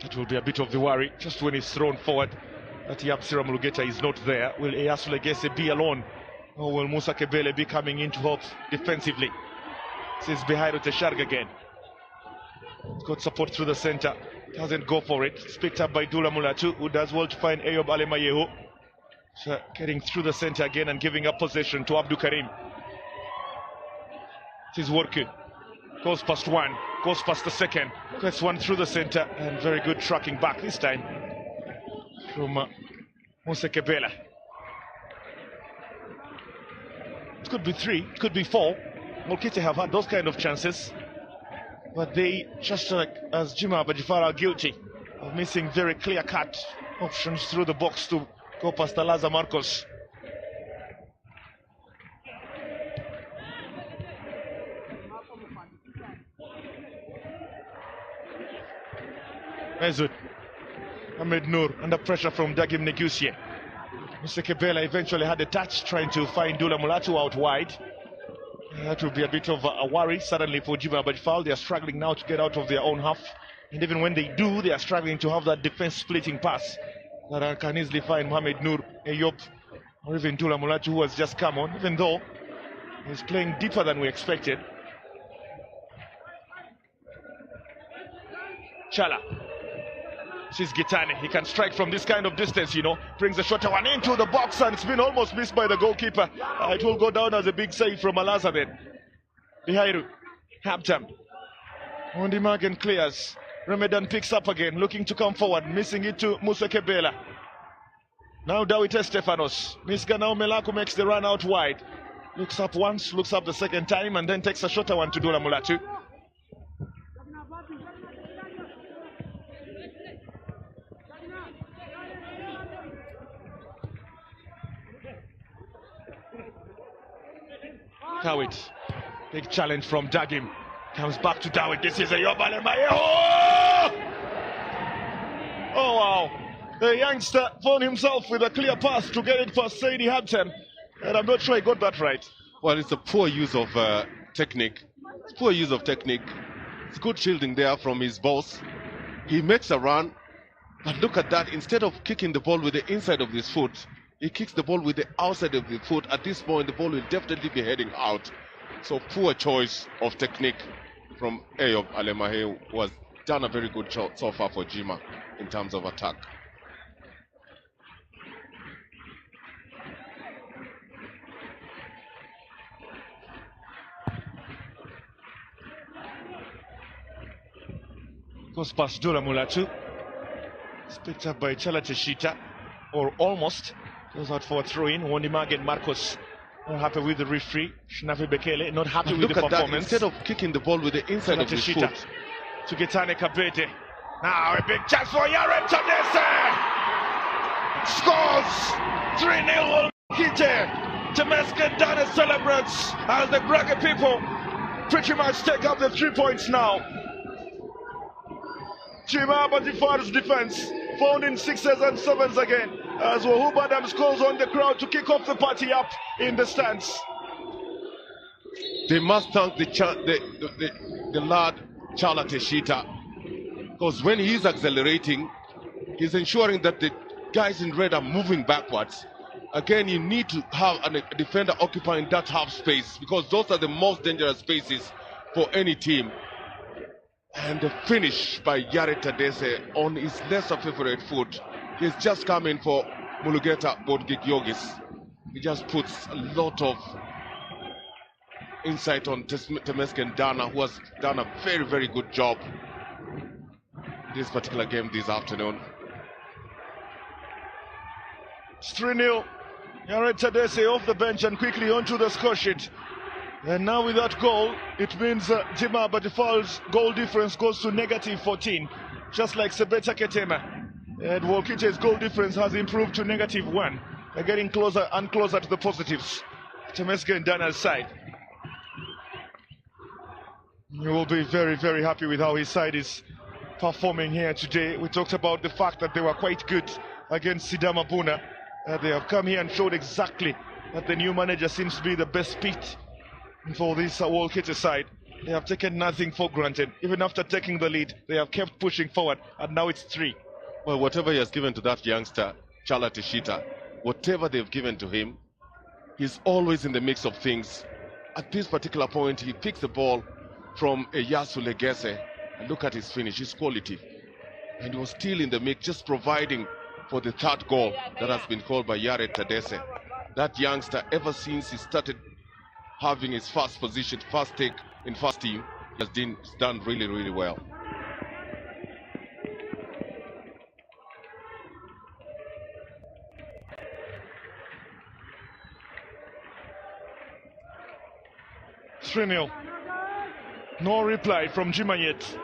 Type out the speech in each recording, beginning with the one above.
It will be a bit of the worry just when he's thrown forward that Yapsira Mulugeta is not there. Will Eyasu Legese be alone, or will Musa Kebele be coming in to help defensively? This is Behairo Tesharg again. He's got support through the center. Doesn't go for it. It's picked up by Dula Mulatu, who does well to find Ayob Alemayehu. So getting through the center again and giving up possession to Abdul Karim. It is working. Goes past one, goes past the second, gets one through the center, and very good tracking back this time from Musa Kebela. It could be 3, it could be 4. Wulqi'te have had those kind of chances, but they, just like as Jima Bajifara, are guilty of missing very clear-cut options through the box to go past Alaza Marcos. Mesut Ahmed Nur under pressure from Dagim Negusie. Mr. Kebela eventually had a touch trying to find Dula Mulatu out wide. That will be a bit of a worry suddenly for Jima Bajifal. They are struggling now to get out of their own half, and even when they do, they are struggling to have that defense splitting pass that can easily find Mohamed Nur, Ayob, or even Dula Mulatu, who has just come on, even though he's playing deeper than we expected. Chala. This is Gitane. He can strike from this kind of distance, you know. Brings the shorter one into the box, and it's been almost missed by the goalkeeper. It will go down as a big save from Alaza then. Bihairu. Hampton. On the mark and clears. Ramadan picks up again, looking to come forward, missing it to Musa Kebela. Now Dawite Stefanos. Miska now Melaku makes the run out wide. Looks up once, looks up the second time, and then takes a shorter one to Dula Mulatu. Dawit, big challenge from Dagim. Comes back to Dawit. This is a Yobalemaye. Oh wow! The youngster found himself with a clear pass to get it past Saidi Hampton, and I'm not sure he got that right. Well, it's a poor use of technique. It's poor use of technique. It's good shielding there from his boss. He makes a run, but look at that. Instead of kicking the ball with the inside of his foot, he kicks the ball with the outside of the foot. At this point, the ball will definitely be heading out. So poor choice of technique from Ayob Alemayehu, who has done a very good job so far for Jima in terms of attack. Goes past Dula Mulatu. It's picked up by Chala Teshita, or almost. Goes out for a throw-in. Wondimagen Marcos not happy with the referee. Shinafi Bekele not happy with the performance. That. Instead of kicking the ball with the inside of his foot. To Getane Kabete. Now a big chance for Yaren Tadese. Scores 3-0 Wulqi'te. Temesgen Dane celebrates as the Braga people pretty much take up the 3 points now. Jima Batifar's defense found in 6s and 7s again, as Wahub Adams calls on the crowd to kick off the party up in the stands. They must thank the lad Chala Teshita, because when he's accelerating, he's ensuring that the guys in red are moving backwards. Again, you need to have a defender occupying that half space, because those are the most dangerous spaces for any team. And the finish by Yare Tadese on his lesser favorite foot. He's just come in for Mulugeta Bodgig-Yogis. He just puts a lot of insight on Temesgen Dana, who has done a very, very good job this particular game this afternoon. It's 3-0. Yare Tadese off the bench and quickly onto the score sheet. And now with that goal, it means Jima Batifal's goal difference goes to -14, just like Sebeta Ketema. And Wulqi'te's goal difference has improved to -1. They're getting closer and closer to the positives. Temesgen Dana's side. You will be very, very happy with how his side is performing here today. We talked about the fact that they were quite good against Sidama Buna. They have come here and showed exactly that the new manager seems to be the best fit for this Wulqi'te side. They have taken nothing for granted. Even after taking the lead, they have kept pushing forward, and now it's 3. Well, whatever he has given to that youngster, Chala Teshita, whatever they've given to him, he's always in the mix of things. At this particular point, he picks the ball from Yasu Legese, and look at his finish, his quality. And he was still in the mix, just providing for the 3rd goal that has been called by Yared Tadese. That youngster, ever since he started having his first position, first take in first team, has done really, really well. "3-0. No reply from Jima yet.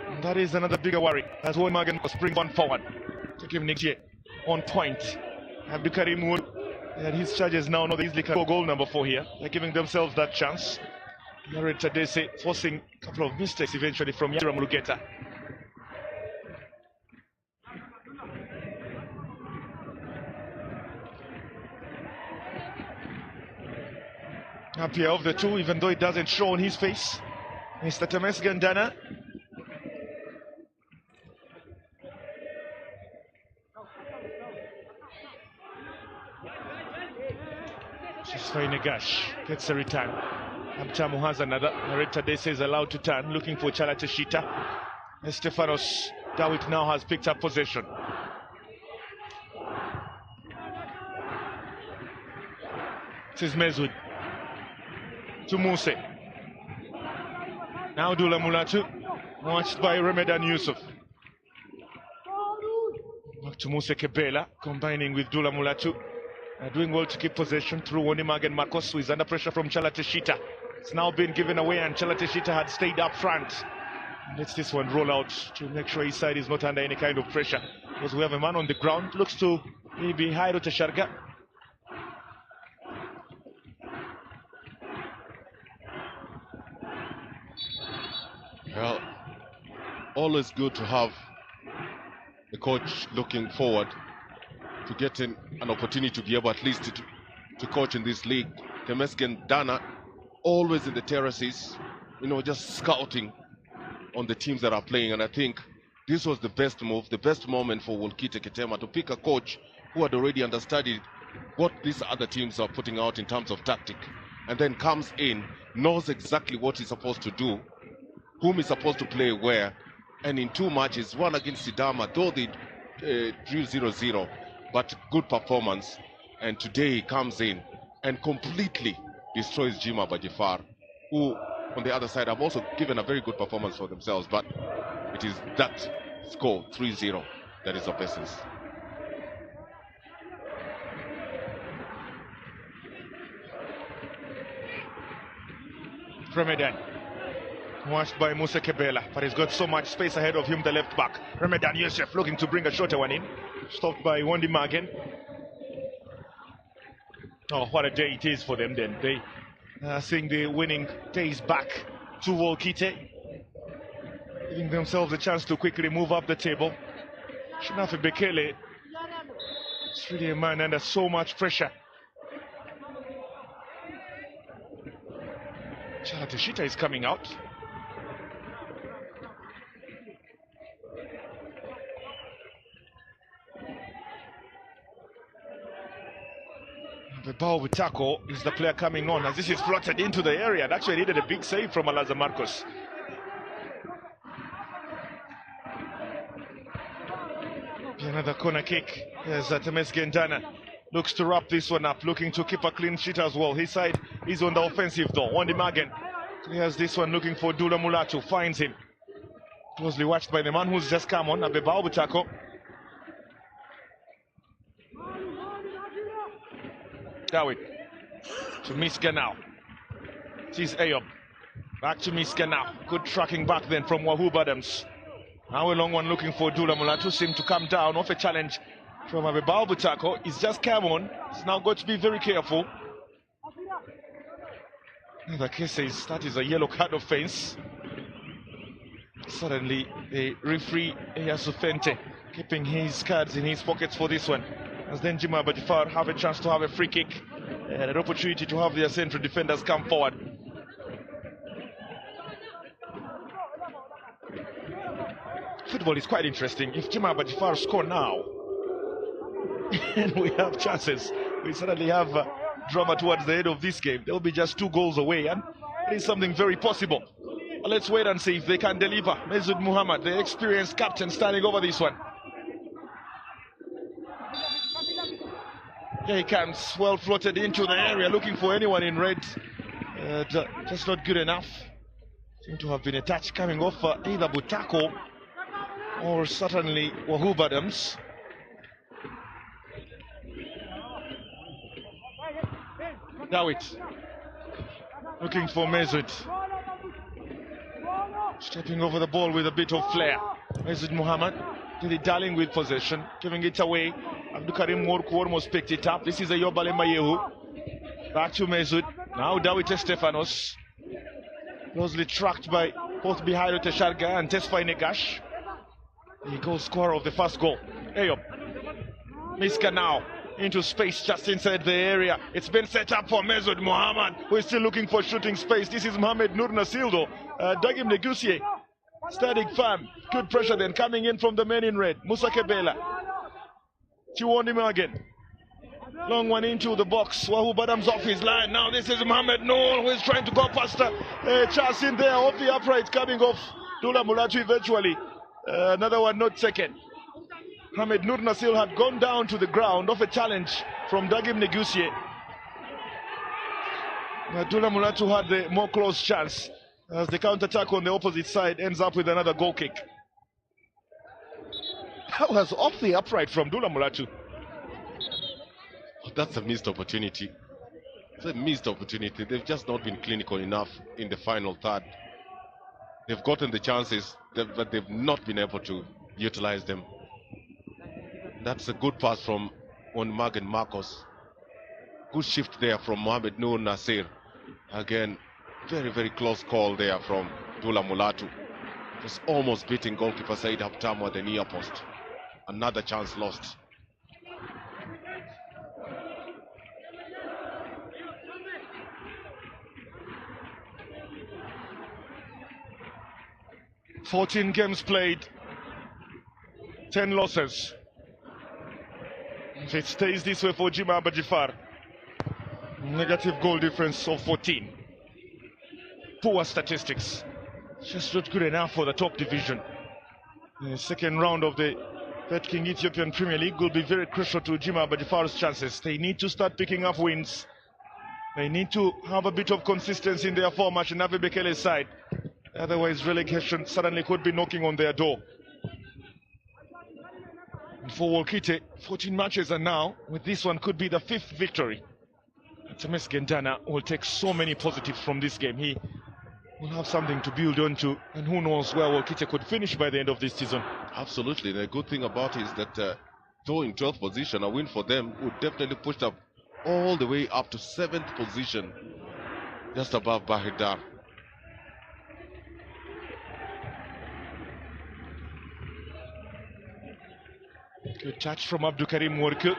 And that is another bigger worry as Wolmagan was bring one forward. Take him next year on point. Abdikarim Wood and his charges now know they easily can go goal number 4 here. They're giving themselves that chance. Yared Tadese forcing a couple of mistakes eventually from Yara Mulugeta. Happier of the two, even though it doesn't show on his face. Mr. Temes Gandana. Nagash gets a return. Abtamu has another. Yared Tadese is allowed to turn, looking for Chala Teshita. Estefanos Dawit now has picked up possession. This is Mezud to Muse. Now Dula Mulatu, watched by Ramadan Yusuf. Back to Muse Kebela, combining with Dula Mulatu. Doing well to keep possession through Wonimagan Marcos, who is under pressure from Chala Teshita. It's now been given away, and Chala Teshita had stayed up front. Let's this one roll out to make sure his side is not under any kind of pressure. Because we have a man on the ground, looks to maybe Hairo Tesharga. Well, always good to have the coach looking forward to getting an opportunity to be able at least to coach in this league. Temesgen Dana, always in the terraces, you know, just scouting on the teams that are playing. And I think this was the best move, the best moment for Wulkite Ketema to pick a coach who had already understudied what these other teams are putting out in terms of tactic, and then comes in, knows exactly what he's supposed to do, whom he's supposed to play where. And in 2 matches, one against Sidama, though they drew 0-0, but good performance. And today he comes in and completely destroys Jima Bajifar, who on the other side have also given a very good performance for themselves, but it is that score 3-0 that is of essence. Ramadan, watched by Musa Kebela, but he's got so much space ahead of him, the left back. Ramadan Yusuf looking to bring a shorter one in. Stopped by Wondi Magen. Oh, what a day it is for them then. They seeing the winning days back to Wulkite, giving themselves a chance to quickly move up the table. Shinafi Bekele, it's really a man under so much pressure. Chala Teshita is coming out. Bebao Butako is the player coming on as this is floated into the area and actually needed a big save from Alaza Marcos. Another corner kick as Temes Gendana looks to wrap this one up, looking to keep a clean sheet as well. His side is on the offensive though. Wondi Magen clears this one, looking for Dula Mulatu, finds him. Closely watched by the man who's just come on, Bebao Butako. Dawit to Miska now. It is Ayob. Back to Miska now. Good tracking back then from Wahub Adams. Now a long one looking for Dula Mulatu. Seemed to come down off a challenge from Bebao Butako. He's just come on. He's now got to be very careful. In the case is that is a yellow card offense. Suddenly the referee Yasu Fente keeping his cards in his pockets for this one. As then Jima Bajifar have a chance to have a free kick and an opportunity to have their central defenders come forward. football is quite interesting. If Jima Bajifar score now, and we have chances, we suddenly have drama towards the end of this game. There will be just 2 goals away, and it is something very possible. Let's wait and see if they can deliver. Mesud Muhammad, the experienced captain, standing over this one. Here he comes, well floated into the area, looking for anyone in red. Just not good enough. Seem to have been a touch coming off either Butako or certainly Wahub Adams. Dawit looking for Mesud. Stepping over the ball with a bit of flair. Mesud Muhammad, really darling with possession, giving it away. Abdul Karim Morku almost picked it up. This is Ayobale Mayehu. Back to Mesud. Now Dawit Estefanos. Closely tracked by both Bihairo Tesharga and Tesfai Negash. The goal scorer of the first goal. Ayob. Miska now into space just inside the area. It's been set up for Mesud Muhammad, who is still looking for shooting space. This is Mohamed Nur Nasildo. Dagim Negusie. Standing firm. Good pressure then coming in from the men in red. Musa Kebela. Chiwonima again. Long one into the box. Wahub Adams off his line. Now this is Mohamed Noor, who is trying to go past Charles in there off the upright, coming off Dula Mulatu eventually. Another one not taken. Mohamed Nur Nasil had gone down to the ground off a challenge from Dagim Negusie. Dula Mulatu had the more close chance as the counter-attack on the opposite side ends up with another goal kick. That was off the upright from Dula Mulatu. That's a missed opportunity. It's a missed opportunity. They've just not been clinical enough in the final third. They've gotten the chances, but they've not been able to utilize them. That's a good pass from Onmagan Marcos. Good shift there from Mohamed Noor Nasir. Again, very, very close call there from Dula Mulatu. Just almost beating goalkeeper Said Haptamu at the near post. Another chance lost. "14 games played, 10 losses. If it stays this way for Jima Bajifar, negative goal difference of 14. Poor statistics. Just not good enough for the top division. The second round of the Betking Ethiopian Premier League will be very crucial to Jima Bajifar's chances. They need to start picking up wins. They need to have a bit of consistency in their format and Navi Bekele's side. Otherwise, relegation suddenly could be knocking on their door. And for Wulqi'te, 14 matches, and now, with this one, could be the 5th victory. Temes Gendana will take so many positives from this game. He will have something to build on to, and who knows where Wulqi'te could finish by the end of this season. Absolutely. The good thing about it is that though in 12th position, a win for them would definitely push them all the way up to 7th position, just above Bahidar. Good touch from Abdul Karim Morku.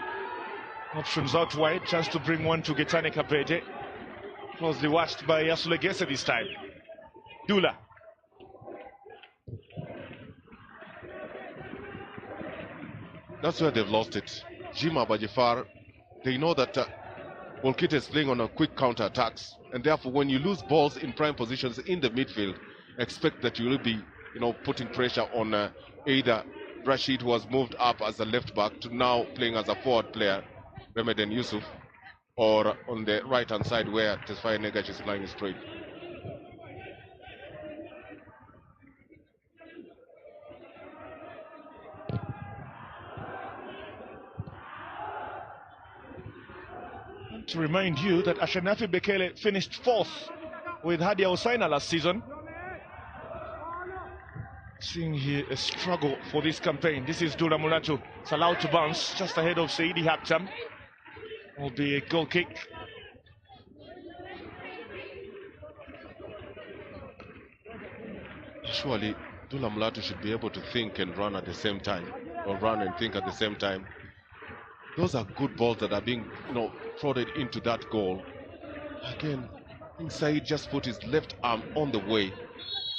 Options out wide, chance to bring one to Getane Kabede. Closely watched by Yasule Gese this time. Dula. That's where they've lost it. Jima Bajifar, they know that Wulqi'te is playing on a quick counter-attacks, and therefore when you lose balls in prime positions in the midfield, expect that you will be, putting pressure on either Rashid, who has moved up as a left back to now playing as a forward player, Remeden Yusuf, or on the right hand side where Tesfaye Negash is flying straight. To remind you that Ashanafi Bekele finished 4th with Hadia Osaina last season. Seeing here a struggle for this campaign. This is Dula Mulatu. It's allowed to bounce just ahead of Saidi Haptam. Will be a goal kick. Surely Dula Mulatu should be able to think and run at the same time, or run and think at the same time. Those are good balls that are being, prodded into that goal. Again, Said just put his left arm on the way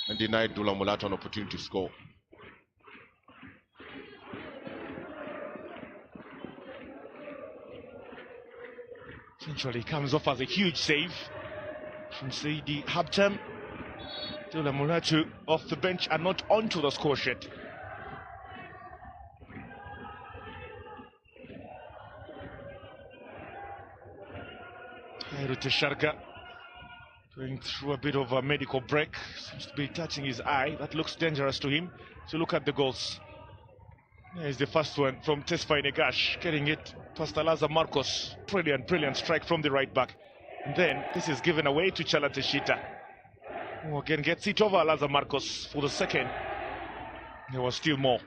and denied Dula Mulatu an opportunity to score. Eventually comes off as a huge save from Saidi Habtem. Dula Mulatu off the bench and not onto the score sheet. Kairu Tesharga going through a bit of a medical break. Seems to be touching his eye. That looks dangerous to him. So look at the goals. Here's the first one from Tesfaye Negash, getting it past Alaza Marcos. Brilliant strike from the right back. And then this is given away to Chala Teshita, who again gets it over Alaza Marcos for the second. There was still more.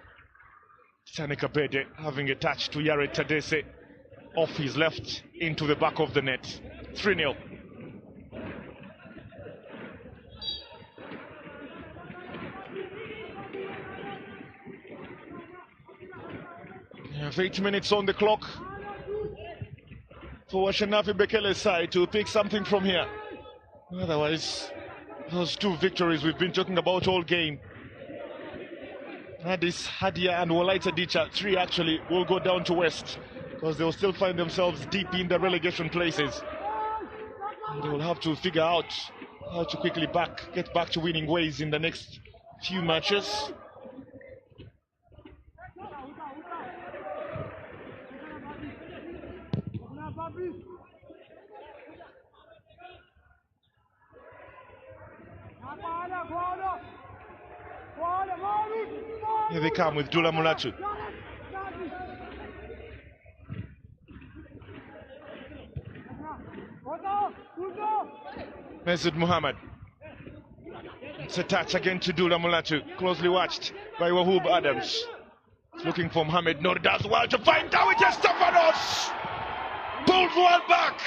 Tanika Bede having a touch to Yare Tadese off his left into the back of the net. 3-0. We have 8 minutes on the clock for Ashanafi Bekele's side to pick something from here. Otherwise, those two victories we've been talking about all game, Addis, Hadia and Wolaita Dicha, 3 actually, will go down to West because they'll still find themselves deep in the relegation places. And they will have to figure out how to quickly get back to winning ways in the next few matches. Here they come with Dula Mulatu. Mesut Muhammad. It's a touch again to Dula Mulatu. Closely watched by Wahub Adams. Looking for Mohamed Noor. Does well to find Dawit Estefanos. Pulled one back.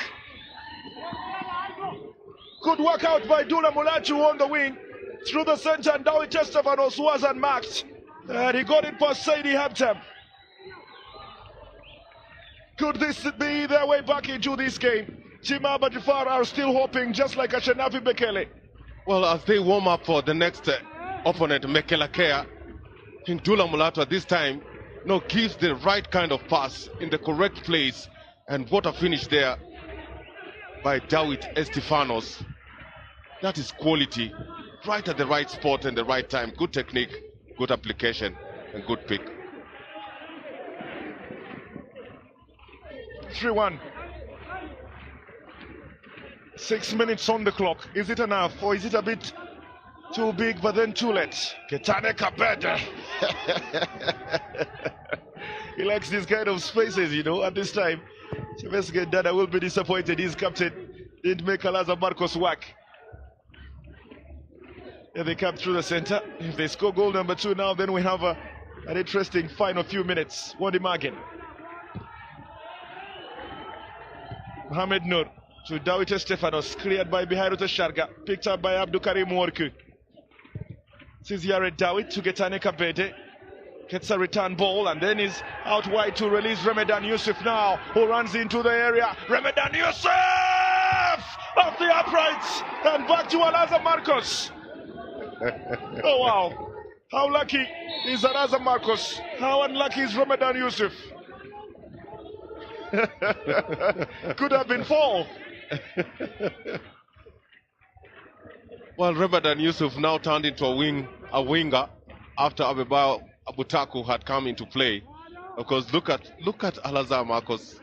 Good work out by Dula Mulatu on the wing. Through the center, and Dawit Estefanos was unmarked. And he got it past Saidi Habtem. Could this be their way back into this game? Chima Bajifar are still hoping, just like Ashanafi Bekele. Well, as they warm up for the next opponent, Mekela Kea, I think Dula Mulatu at this time gives the right kind of pass in the correct place, and what a finish there by Dawit Estefanos. That is quality. Right at the right spot and the right time. Good technique, good application, and good pick. 3-1. 6 minutes on the clock. Is it enough, or is it a bit too big but then too late? Ketane Kabeda. He likes these kind of spaces, at this time. Chevesge Dada will be disappointed. His captain didn't make Alaza Marcos work. Here they come through the center. If they score goal number 2 now, then we have an interesting final few minutes. Wandi Magen. Mohamed Noor to Dawit Estefanos, cleared by Bihairu Tesharga, picked up by Abdul Karim Worku. This is Yared Dawit to Getane Kabede. Gets a return ball and then is out wide to release Ramadan Yusuf now, who runs into the area. Ramadan Yusuf! Off the uprights and back to Alaza Marcos. Oh wow, how lucky is Alaza Marcos? How unlucky is Ramadan Yusuf? Could have been 4. Well, Ramadan Yusuf now turned into a winger after Abebayo Abutaku had come into play. Because look at Alaza Marcos,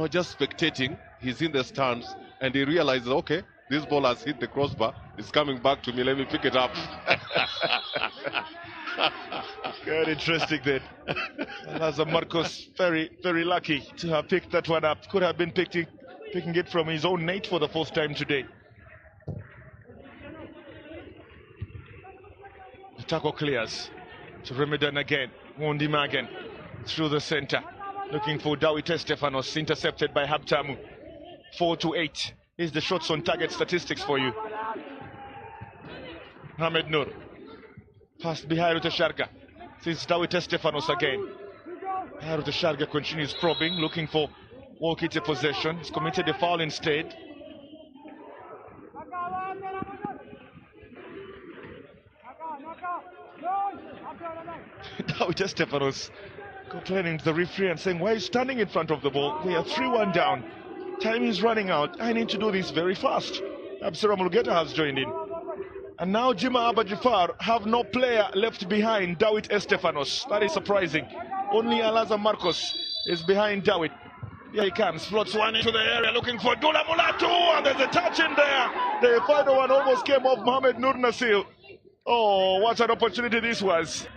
just spectating. He's in the stands and he realizes, okay, this ball has hit the crossbar. It's coming back to me. Let me pick it up. Quite interesting then. Alaza Marcos, very, very lucky to have picked that one up. Could have been picking it from his own net for the first time today. The tackle clears to Ramadan again. Wandi Magen through the center. Looking for Dawit Estefanos, intercepted by Habtamu. 4-8 is the shots on target statistics for you. Mohamed Noor. Past Bihairu Tesharga. This is Dawit Estefanos again. Bihairu Tesharga continues probing, looking for Wokite possession. He's committed a foul instead. Dawit Estefanos complaining to the referee and saying, why are you standing in front of the ball? We are 3-1 down. Time is running out. I need to do this very fast. Absira Mulgeta has joined in. And now Jima Abajifar have no player left behind Dawit Estefanos. That is surprising. Only Alaza Marcos is behind Dawit. Here he comes, floats one into the area looking for Dula Mulatu, and there's a touch in there. The final one almost came off Mohamed Nur Nasil. Oh, what an opportunity this was.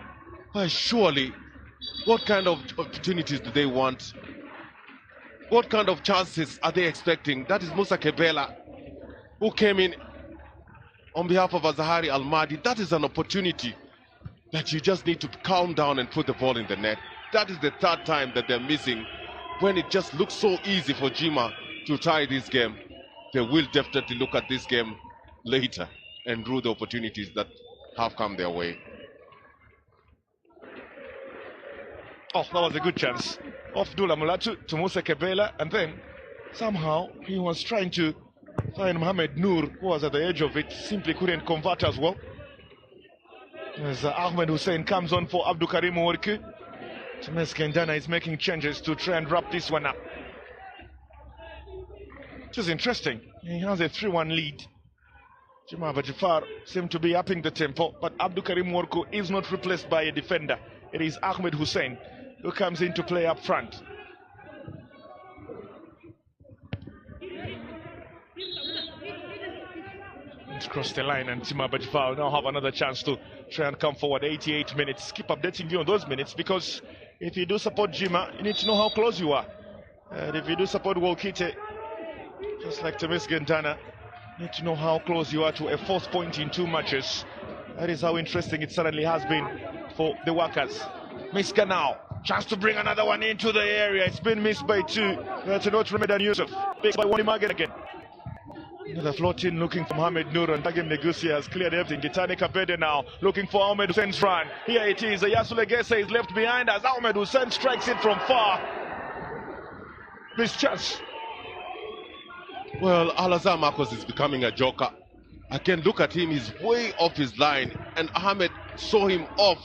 Surely, what kind of opportunities do they want? What kind of chances are they expecting? That is Musa Kebela, who came in on behalf of Azahari Al-Mahdi. That is an opportunity that you just need to calm down and put the ball in the net. That is the third time that they're missing. When it just looks so easy for Jima to tie this game, they will definitely look at this game later and rue the opportunities that have come their way. Oh, that was a good chance. Off Dula Mulatu to Musa Kebela, and then somehow he was trying to find Mohamed Nur, who was at the edge of it, simply couldn't convert as well. As Ahmed Hussein comes on for Abdul Karim Worki. Kendana is making changes to try and wrap this one up. Which is interesting. He has a 3-1 lead. Jima Bajifar seem to be upping the tempo, but Abdul Karim Worku is not replaced by a defender. It is Ahmed Hussein who comes in to play up front. It's crossed the line, and Jima Bajifar now have another chance to try and come forward. 88 minutes. Keep updating you on those minutes, because if you do support Jima, you need to know how close you are. And if you do support Wulqiጤ, just like Temes Gendana, you need to know how close you are to a 4th point in 2 matches. That is how interesting it certainly has been for the workers. Miska now. Chance to bring another one into the area. It's been missed by 2. That's not Ramadan Yusuf. Picked by Wani Magen again. Another float in looking for Mohamed Nur, and Bagim Negusi has cleared everything. Gitane Kabede now looking for Ahmed Hussein's run. Here it is. Yasule Gese is left behind as Ahmed Hussein strikes it from far. This chance. Well, Alazar Marcos is becoming a joker. Again, look at him. He's way off his line, and Ahmed saw him off,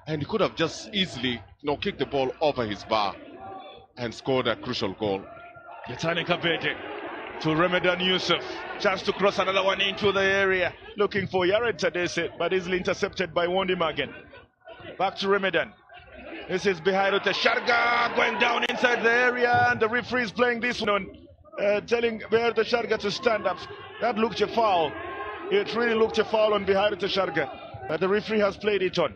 and he could have just easily, kicked the ball over his bar and scored a crucial goal. Gitane Kabede to Ramadan Yusuf. Chance to cross another one into the area. Looking for Yared Tadese, but easily intercepted by Wondi Magen. Back to Ramadan. This is behind Sharga going down inside the area, and the referee is playing this one on, telling Behind Sharga to stand up. That looked a foul. It really looked a foul on Behind Sharga, but the referee has played it on.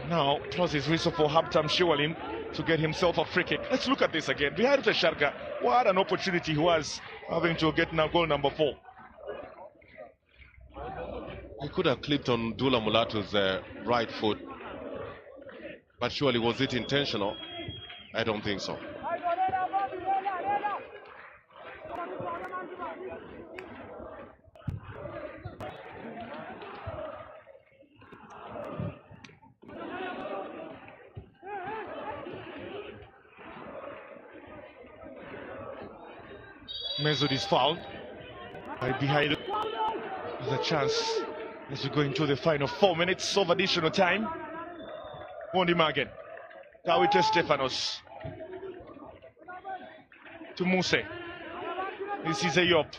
Now, plus his whistle for Habtam Shiwalim to get himself a free kick. Let's look at this again. Behind the Sharga, what an opportunity he was having to get now goal number 4. He could have clipped on Dula Mulatu's right foot, but surely was it intentional? I don't think so. Mesut is fouled. Right behind it. There's a chance as we go into the final 4 minutes of additional time. Wondi Magen. Dawit Estefanos. To Muse. This is Ayop.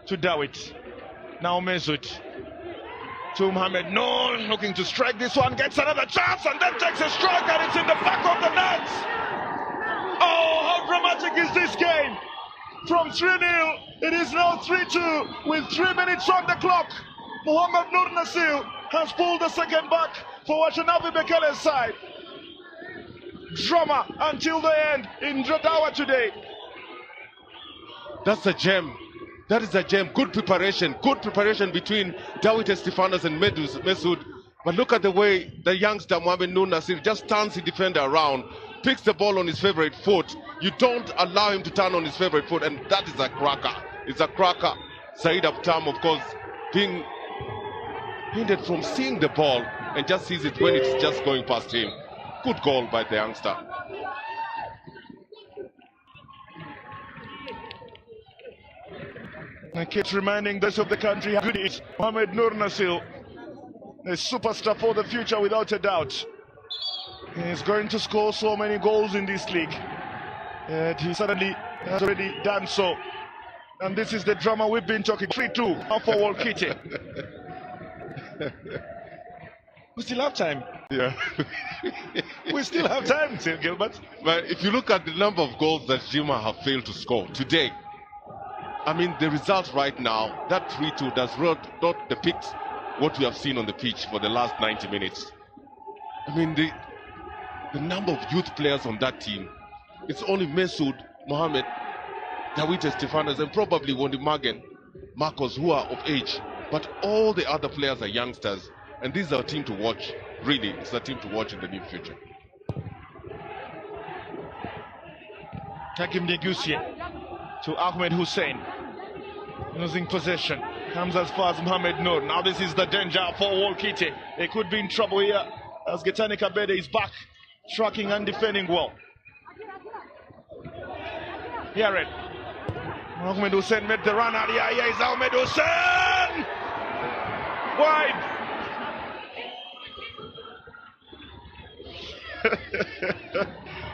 To Dawit. Now Mesut. To Mohamed Nur. Looking to strike this one. Gets another chance and then takes a strike, and it's in the back of the net. Oh, how dramatic is this game? From 3-0, it is now 3-2 with 3 minutes on the clock. Mohamed Nur Nasil has pulled the second back for Washanavi Bekele's side. Drama until the end in Dradawa today. That's a gem. That is a gem. Good preparation between Dawit Estefanos and Mesut. But look at the way the youngster Mohamed Nur Nasil just turns the defender around, picks the ball on his favorite foot. You don't allow him to turn on his favorite foot, and that is a cracker. It's a cracker. Said Abtam, of course, being hindered from seeing the ball and just sees it when it's just going past him. Good goal by the youngster. I keep reminding those of the country how good it is. Mohamed Nur Nasil, a superstar for the future without a doubt. He's going to score so many goals in this league. And he certainly has already done so. And this is the drama we've been talking. 3-2 now for Wulqi'te. We still have time. Yeah. We still have time, Gilbert. But if you look at the number of goals that Jima have failed to score today, I mean, the result right now, that 3-2 does not depict what we have seen on the pitch for the last 90 minutes. I mean, the number of youth players on that team, it's only Mesut, Mohamed, Dawite Stefanos, and probably Wondi Magen, Marcos, who are of age. But all the other players are youngsters. And this is a team to watch. Really, it's a team to watch in the near future. Hakim Negusie to Ahmed Hussein. Losing possession. Comes as far as Mohamed Noor. Now this is the danger for Wulqi'te. They could be in trouble here as Getani Kabede is back, tracking and defending well. Here it. Ahmed Hussein made the run out. Yeah, it's Ahmed Hussein! Wide!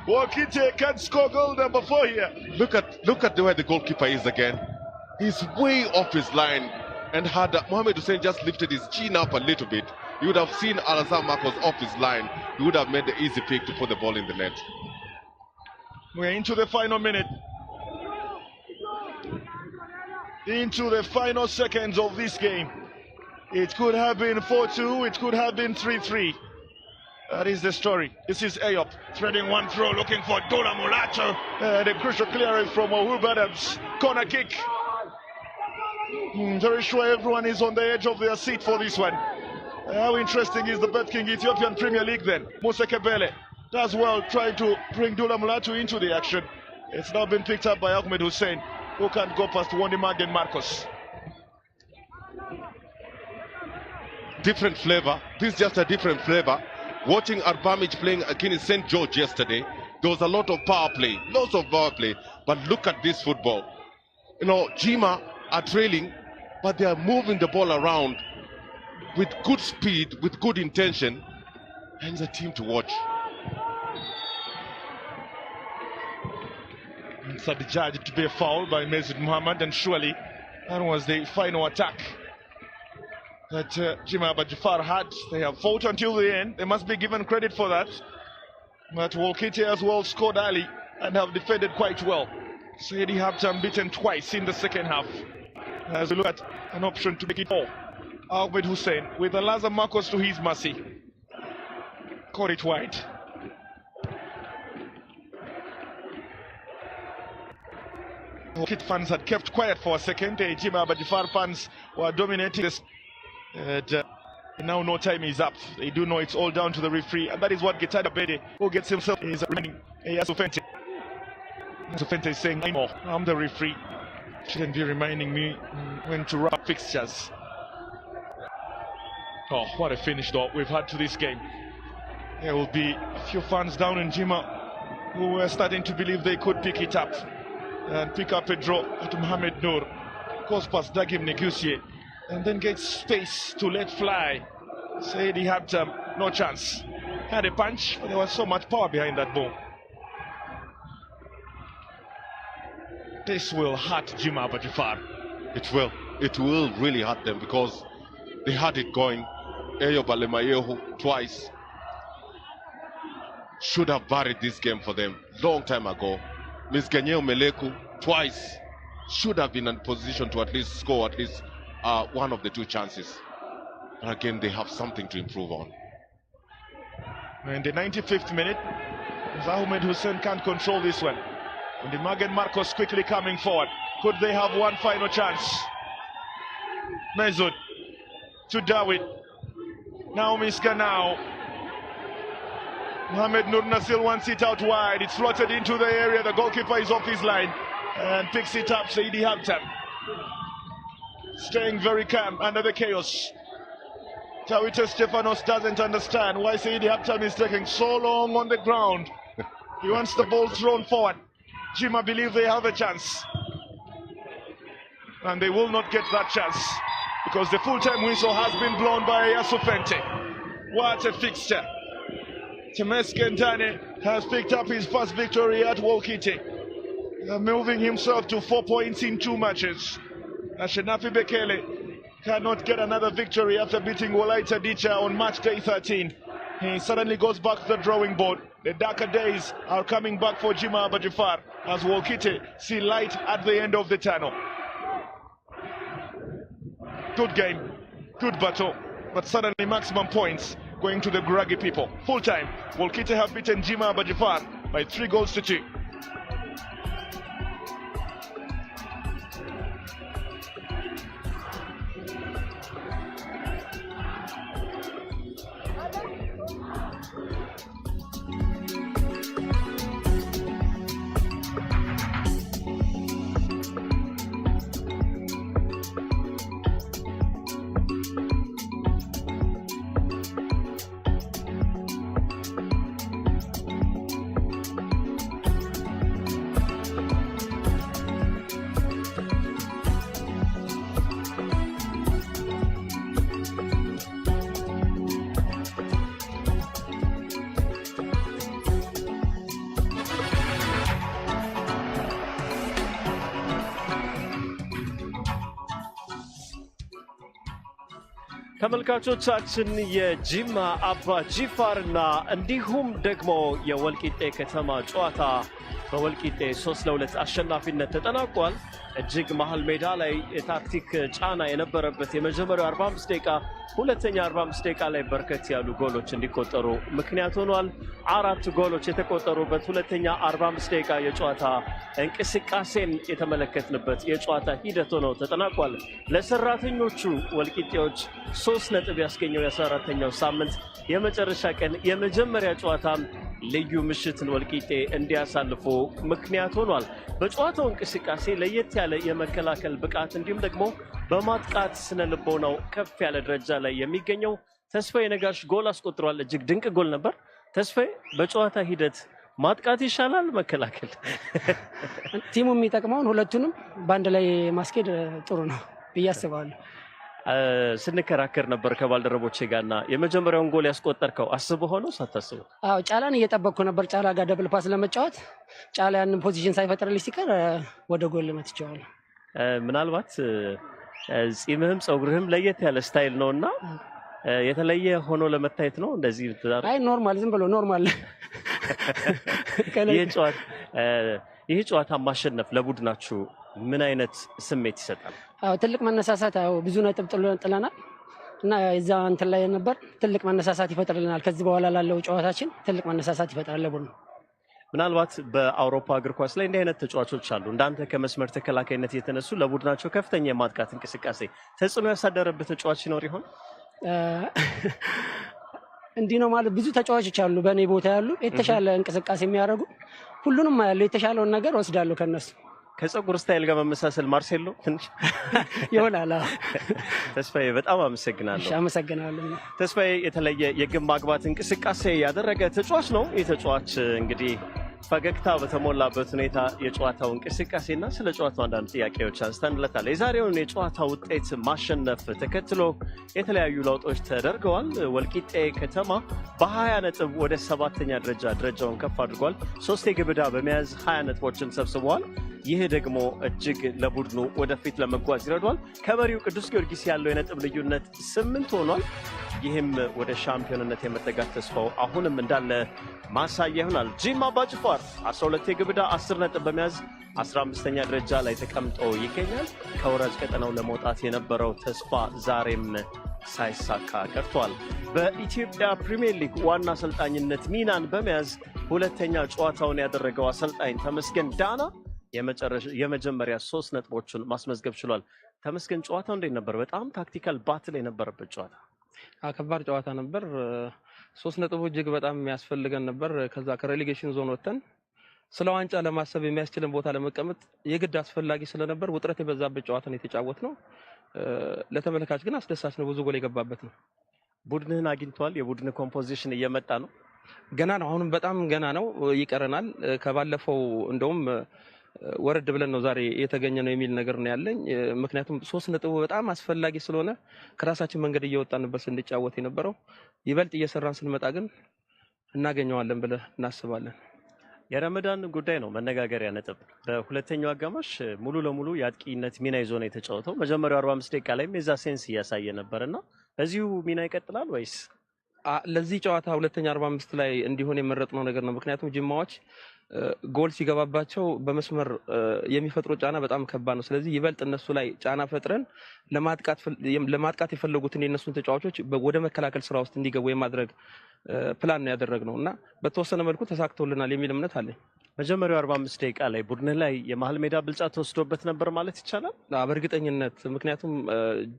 Wulqi'te can score goal number 4 here. Look at the way the goalkeeper is again. He's way off his line, and had Mohamed Hussein just lifted his chin up a little bit, you would have seen Alazar Marcos off his line. He would have made the easy pick to put the ball in the net. We're into the final minute. Into the final seconds of this game. It could have been 4-2, it could have been 3-3. That is the story. This is Ayop threading one throw, looking for Dola Mulato. The crucial clearance from Ohub Adams. Corner kick. Very sure everyone is on the edge of their seat for this one. How interesting is the Bétkiŋ Ethiopian Premier League then? Musa Kebele does well trying to bring Dola Mulato into the action. It's now been picked up by Ahmed Hussein, who can't go past Wondi Magen Marcos. Different flavor. This is just a different flavor. Watching Arbamij playing against St. George yesterday, there was a lot of power play, lots of power play. But look at this football. You know, Jima are trailing, but they are moving the ball around with good speed, with good intention, and it's a team to watch. It's adjudged to be a foul by Mesut Mohammed, and surely that was the final attack that Jima Abadjafar had. They have fought until the end. They must be given credit for that. But Wulqi'te as well scored early and have defended quite well. Saidi Habtam beaten twice in the second half. As we look at an option to make it 4. Ahmed Hussein with Alazar Marcos to his mercy. Caught it wide. Wulqi'te fans had kept quiet for a second. The Jima Abadjafar fans were dominating this. Now no time is up. They do know it's all down to the referee, and that is what Getani Kabede, who gets himself, is remaining. Yasufente. Yasufente is saying, I'm the referee. Shouldn't be reminding me when to wrap fixtures. Oh, what a finish though we've had to this game. There will be a few fans down in Jima who were starting to believe they could pick it up and pick up a draw at Mohamed Noor. Goes past Dagim Negusie and then gets space to let fly. Saidi Habtam, no chance. Had a punch, but there was so much power behind that ball. This will hurt Jima Abadjafar. It will really hurt them because they had it going. Eyo Balemayehu twice should have buried this game for them long time ago. Misganyeo Meleku twice should have been in position to at least score at least one of the two chances. But again, they have something to improve on. In the 95th minute, Ahmed Hussein can't control this one. And the Magen Marcos quickly coming forward. Could they have one final chance? Mesut to David. Now Miska now. Mohamed Noor Nasil wants it out wide. It's floated into the area. The goalkeeper is off his line and picks it up. Saidi Habtam staying very calm under the chaos. Dawite Stefanos doesn't understand why Saidi Habtam is taking so long on the ground. He wants the ball thrown forward. Jima believe they have a chance. And they will not get that chance because the full-time whistle has been blown by Yasufente. What a fixture. Temesgen Dane has picked up his first victory at Wulqi'te, moving himself to 4 points in 2 matches. Ashenafi Bekele cannot get another victory after beating Wolaita Dicha on match day 13. He suddenly goes back to the drawing board. The darker days are coming back for Jima Abajifar as Wulqi'te see light at the end of the tunnel. Good game, good battle, but suddenly maximum points going to the Guragi people. Full time, Wulqi'te have beaten Jima Abajifar by 3 goals to 2. ተመልካቾቻችን የጂማ አባ ጂፋርና እንዲሁም ደግሞ የወልቂጤ ከተማ ጨዋታ በወልቂጤ 3-2 አሸናፊነት ተጠናቋል። እጅግ መሃል ሜዳ ላይ ታክቲክ ጫና የነበረበት የመጀመሪያው 45 ደቂቃ ሁለተኛ 45 ደቂቃ ላይ በርከት ያሉ ጎሎች እንዲቆጠሩ ምክንያት ሆኗል። 4 ጎሎች የተቆጠሩበት ሁለተኛ 45 ደቂቃ የጨዋታ እንቅስቃሴን የተመለከትንበት የጨዋታ ሂደት ሆኖ ተጠናቋል። ለሰራተኞቹ ወልቂጤዎች 3 ነጥብ ያስገኘው የ14ኛው ሳምንት የመጨረሻ ቀን የመጀመሪያ ጨዋታም ልዩ ምሽትን ወልቂጤ እንዲያሳልፉ ምክንያት ሆኗል። በጨዋታው እንቅስቃሴ ለየት ያለ የመከላከል ብቃት እንዲሁም ደግሞ በማጥቃት ስነ ልቦናው ከፍ ያለ ደረጃ ላይ የሚገኘው ተስፋዬ ነጋሽ ጎል አስቆጥሯል። እጅግ ድንቅ ጎል ነበር። ተስፋዬ በጨዋታ ሂደት ማጥቃት ይሻላል መከላከል? ቲሙ የሚጠቅመውን ሁለቱንም ባንድ ላይ ማስኬድ ጥሩ ነው ብዬ አስባለሁ። ስንከራከር ነበር ከባልደረቦቼ ጋርና የመጀመሪያውን ጎል ያስቆጠርከው አስበው ሆኖ ሳታስበው? አዎ ጫላን እየጠበቅኩ ነበር። ጫላ ጋር ደብል ፓስ ለመጫወት ጫላ ያንን ፖዚሽን ሳይፈጥርልኝ ሲቀር ወደ ጎል መትቻለሁ። ምናልባት ጺምህም ጸጉርህም ለየት ያለ ስታይል ነውና የተለየ ሆኖ ለመታየት ነው እንደዚህ ተዛር? አይ ኖርማል፣ ዝም ብሎ ኖርማል። ይሄ ጨዋታ ማሸነፍ ለቡድናችሁ ምን አይነት ስሜት ይሰጣል? አዎ ትልቅ መነሳሳት፣ አዎ ብዙ ነጥብ ጥለናል እና እዛ እንትን ላይ ነበር። ትልቅ መነሳሳት ይፈጥርልናል። ከዚህ በኋላ ላለው ጨዋታችን ትልቅ መነሳሳት ይፈጥራል ለቡድኑ። ምናልባት በአውሮፓ እግር ኳስ ላይ እንዲህ አይነት ተጫዋቾች አሉ እንዳንተ ከመስመር ተከላካይነት የተነሱ ለቡድናቸው ከፍተኛ የማጥቃት እንቅስቃሴ ተጽዕኖ ያሳደረበት ተጫዋች ይኖር ይሆን? እንዲህ ነው ማለት ብዙ ተጫዋቾች አሉ በእኔ ቦታ ያሉ የተሻለ እንቅስቃሴ የሚያደርጉ። ሁሉንም ያለው የተሻለውን ነገር ወስዳለሁ ከነሱ። ከጸጉር ስታይል ጋር መመሳሰል ማርሴሎ ትንሽ ይሆናል። ተስፋዬ በጣም አመሰግናለሁ። እሺ አመሰግናለሁ። ተስፋዬ የተለየ የግብ ማግባት እንቅስቃሴ ያደረገ ተጫዋች ነው። ይህ ተጫዋች እንግዲህ ፈገግታ በተሞላበት ሁኔታ የጨዋታው እንቅስቃሴና ስለ ጨዋታው አንዳንድ ጥያቄዎች አንስተንለታል። የዛሬውን የጨዋታ ውጤት ማሸነፍ ተከትሎ የተለያዩ ለውጦች ተደርገዋል። ወልቂጤ ከተማ በ20 ነጥብ ወደ 7ኛ ደረጃውን ከፍ አድርጓል። 3 የግብ ዕዳ በመያዝ 20 ነጥቦችን ሰብስበዋል። ይህ ደግሞ እጅግ ለቡድኑ ወደፊት ለመጓዝ ይረዷል። ከመሪው ቅዱስ ጊዮርጊስ ያለው የነጥብ ልዩነት 8 ሆኗል። ይህም ወደ ሻምፒዮንነት የመጠጋት ተስፋው አሁንም እንዳለ ማሳያ ይሆናል። ጂማ አባጅፋር 12 የግብ ዕዳ 10 ነጥብ በመያዝ 15ኛ ደረጃ ላይ ተቀምጦ ይገኛል። ከወራጅ ቀጠናው ለመውጣት የነበረው ተስፋ ዛሬም ሳይሳካ ቀርቷል። በኢትዮጵያ ፕሪሚየር ሊግ ዋና አሰልጣኝነት ሚናን በመያዝ ሁለተኛ ጨዋታውን ያደረገው አሰልጣኝ ተመስገን ዳና የመጀመሪያ 3 ነጥቦችን ማስመዝገብ ችሏል። ተመስገን ጨዋታው እንዴት ነበር? በጣም ታክቲካል ባትል የነበረበት ጨዋታ። ከባድ ጨዋታ ነበር። 3 ነጥቦች እጅግ በጣም የሚያስፈልገን ነበር። ከዛ ከሬሌጌሽን ዞን ወጥተን ስለ ዋንጫ ለማሰብ የሚያስችልን ቦታ ለመቀመጥ የግድ አስፈላጊ ስለነበር ውጥረት የበዛበት ጨዋታ ነው የተጫወትነው። ለተመልካች ግን አስደሳች ነው። ብዙ ጎል የገባበት ነው። ቡድንህን አግኝቷል? የቡድን ኮምፖዚሽን እየመጣ ነው? ገና ነው። አሁንም በጣም ገና ነው፣ ይቀረናል። ከባለፈው እንደውም ወረድ ብለን ነው ዛሬ የተገኘ ነው የሚል ነገር ነው ያለኝ። ምክንያቱም 3 ነጥብ በጣም አስፈላጊ ስለሆነ ከራሳችን መንገድ እየወጣንበት ስንጫወት የነበረው ይበልጥ እየሰራን ስንመጣ ግን እናገኘዋለን ብለን እናስባለን። የረመዳን ጉዳይ ነው መነጋገሪያ ነጥብ። በሁለተኛው አጋማሽ ሙሉ ለሙሉ የአጥቂነት ሚና ይዞ ነው የተጫወተው። መጀመሪያው 45 ደቂቃ ላይም የዛ ሴንስ እያሳየ ነበርና በዚሁ ሚና ይቀጥላል ወይስ? ለዚህ ጨዋታ ሁለተኛ 45 ላይ እንዲሆን የመረጥነው ነገር ነው። ምክንያቱም ጅማዎች ጎል ሲገባባቸው በመስመር የሚፈጥሩት ጫና በጣም ከባድ ነው። ስለዚህ ይበልጥ እነሱ ላይ ጫና ፈጥረን ለማጥቃት የፈለጉትን የነሱን ተጫዋቾች ወደ መከላከል ስራ ውስጥ እንዲገቡ የማድረግ ፕላን ነው ያደረግነው እና በተወሰነ መልኩ ተሳክቶልናል የሚል እምነት አለኝ። መጀመሪያው 45 ደቂቃ ላይ ቡድን ላይ የመሃል ሜዳ ብልጫ ተወስዶበት ነበር ማለት ይቻላል? በእርግጠኝነት ምክንያቱም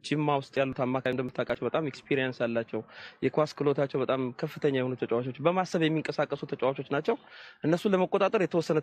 ጅማ ውስጥ ያሉት አማካይ እንደምታውቃቸው በጣም ኤክስፒሪየንስ አላቸው። የኳስ ክህሎታቸው በጣም ከፍተኛ የሆኑ ተጫዋቾች፣ በማሰብ የሚንቀሳቀሱ ተጫዋቾች ናቸው። እነሱን ለመቆጣጠር የተወሰነ